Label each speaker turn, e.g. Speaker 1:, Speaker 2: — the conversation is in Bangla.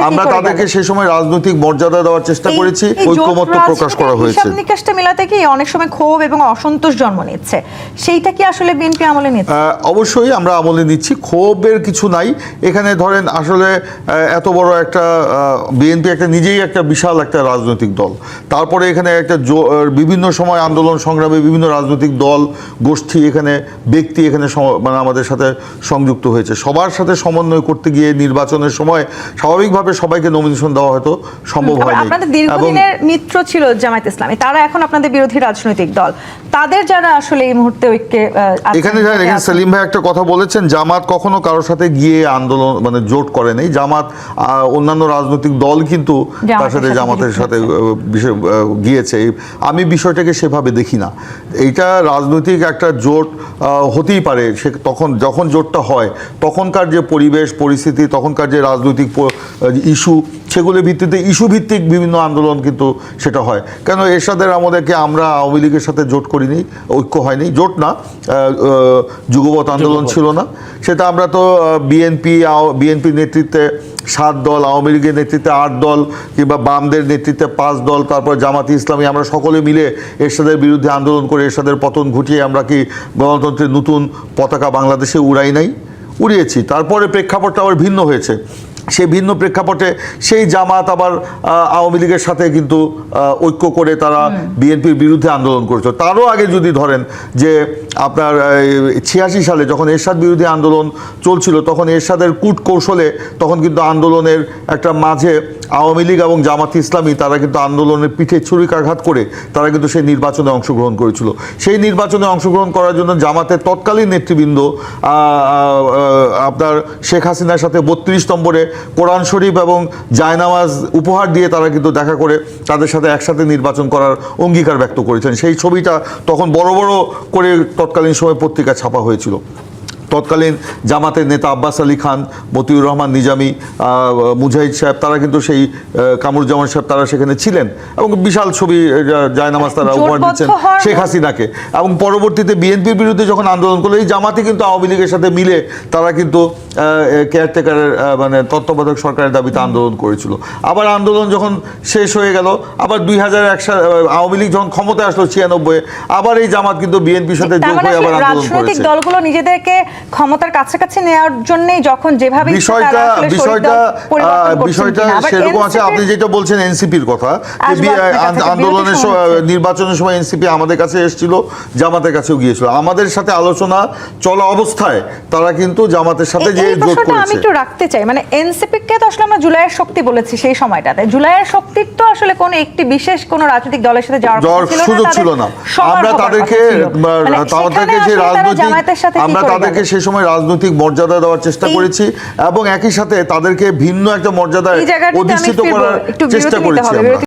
Speaker 1: আমরা তাদেরকে সেই সময় রাজনৈতিক মর্যাদা দেওয়ার চেষ্টা করেছি, ঐক্যমত্য প্রকাশ করা হয়েছে।
Speaker 2: হিসাব নিকাশটা মেলাতে কি অনেক সময় ক্ষোভ এবং অসন্তোষ জন্ম নিচ্ছে, সেইটা কি আসলে বিএনপি আমলে নিচ্ছে?
Speaker 1: অবশ্যই আমরা আমলে নিচ্ছি, ক্ষোভের কিছু নাই এখানে। ধরেন আসলে এত বড় একটা বিএনপি একটা নিজেই একটা বিশাল একটা রাজনৈতিক দল, তারপরে এখানে একটা বিভিন্ন সময় আন্দোলন সংগ্রামে বিভিন্ন রাজনৈতিক দল গোষ্ঠী এখানে ব্যক্তি এখানে মানে আমাদের সাথে সংযুক্ত হয়েছে। সবার সাথে সমন্বয় করতে গিয়ে নির্বাচনের সময় স্বাভাবিকভাবে সবাইকে নমিনেশন দেওয়া হয়তো সম্ভব হয়নি।
Speaker 2: আপনাদের দীর্ঘদিনের মিত্র ছিল জামায়াত ইসলামী, তারা এখন আপনাদের বিরোধী রাজনৈতিক দল, তাদের যারা আসলে এই মুহূর্তে ঐক্যে
Speaker 1: এখানে সেলিম ভাই একটা কথা বলেছেন, জামাত কখনো কারোর সাথে গিয়ে আন্দোলন মানে জোট করে নেই। জামাত অন্যান্য রাজনৈতিক দল কিন্তু তার সাথে জামাতের সাথে গিয়েছে। আমি বিষয়টাকে সেভাবে দেখি না। এইটা রাজনৈতিক একটা জোট হতেই পারে, সে তখন যখন জোটটা হয় তখনকার যে পরিবেশ পরিস্থিতি, তখনকার যে রাজনৈতিক ইস্যু, সেগুলোর ভিত্তিতে ইস্যু ভিত্তিক বিভিন্ন আন্দোলন কিন্তু সেটা হয়। কেন এরশাদের আমাদেরকে আমরা আওয়ামী লীগের সাথে জোট করিনি, ঐক্য হয়নি, জোট না যুগপৎ আন্দোলন ছিল না সেটা। আমরা তো বিএনপির নেতৃত্বে 7 দল, আওয়ামী লীগের নেতৃত্বে 8 দল, কিংবা বামদের নেতৃত্বে 5 দল, তারপর জামাতি ইসলামী, আমরা সকলে মিলে এরশাদের বিরুদ্ধে আন্দোলন করে এরশাদের পতন ঘটিয়ে আমরা কি গণতন্ত্রের নতুন পতাকা বাংলাদেশে উড়াই নাই? উড়িয়েছি। তারপরে প্রেক্ষাপটটা আবার ভিন্ন হয়েছে। সেই ভিন্ন প্রেক্ষাপটে সেই জামাত আবার আওয়ামী লীগের সাথে কিন্তু ঐক্য করে তারা বিএনপির বিরুদ্ধে আন্দোলন করেছিল। তারও আগে যদি ধরেন যে আপনার 86 সালে যখন এরশাদ বিরোধী আন্দোলন চলছিল, তখন এরশাদের কূট কৌশলে তখন কিন্তু আন্দোলনের একটা মাঝে আওয়ামী লীগ এবং জামাত ইসলামী তারা কিন্তু আন্দোলনের পিঠে ছুরিকাঘাত করে তারা কিন্তু সেই নির্বাচনে অংশগ্রহণ করেছিল। সেই নির্বাচনে অংশগ্রহণ করার জন্য জামাতের তৎকালীন নেতৃবৃন্দ আপনার শেখ হাসিনার সাথে 32 নম্বরে কোরআন শরীফ এবং জায়নামাজ উপহার দিয়ে তারা কিন্তু দেখা করে তাদের সাথে একসাথে নির্বাচন করার অঙ্গীকার ব্যক্ত করেছেন। সেই ছবিটা তখন বড় বড় করে তৎকালীন সময় পত্রিকা ছাপা হয়েছিল। তৎকালীন জামাতের নেতা আব্বাস আলী খান, মতিউর রহমান নিজামী, মুজাহিদ সাহেব, তারা কিন্তু সেই কামরুজ্জামান সাহেব তারা সেখানে ছিলেন এবং বিশাল ছবি জায়নামাজ তারা উপহার দিচ্ছেন শেখ হাসিনাকে। এবং পরবর্তীতে বিএনপির বিরুদ্ধে যখন আন্দোলন করলো, এই জামাতি কিন্তু আওয়ামী লীগের সাথে মিলে তারা কিন্তু কেয়ারটেকারের মানে তত্ত্বাবধায়ক সরকারের দাবিতে আন্দোলন করেছিল। আবার আন্দোলন যখন শেষ হয়ে গেল, আবার 2001 সালে আওয়ামী লীগ যখন ক্ষমতায় আসলো 96-এ, আবার এই জামাত কিন্তু বিএনপির সাথে যোগ হয়ে আবার আন্দোলন করেছে।
Speaker 2: রাজনৈতিক দলগুলো নিজেদের ক্ষমতার কাছাকাছি নেওয়ার জন্যই যখন যেভাবে
Speaker 1: বিষয়টা সেরকম আছে। আপনি যেটা বলছেন এনসিপির কথা, যে আন্দোলনের নির্বাচনের সময় এনসিপি আমাদের কাছে এসেছিল, জামাতের কাছেও গিয়েছিল, আমাদের সাথে আলোচনা চলা অবস্থায় তারা কিন্তু জামাতের সাথে যে জোট করেছে।
Speaker 2: আমি একটু রাখতে চাই, মানে এনসিপি কে তো আসলে আমরা জুলাইয়ের শক্তি বলেছি সেই সময়টাতে। জুলাইয়ের শক্তির তো আসলে কোন একটি বিশেষ কোন রাজনৈতিক দলের সাথে যাওয়ার সুযোগ ছিল না।
Speaker 1: আমরা তাদেরকে যে রাজনৈতিক আমরা তাদেরকে সেই সময় রাজনৈতিক মর্যাদা দেওয়ার চেষ্টা করেছি এবং একই সাথে তাদেরকে ভিন্ন একটা মর্যাদায় অধিষ্ঠিত করার চেষ্টা করেছি আমরা।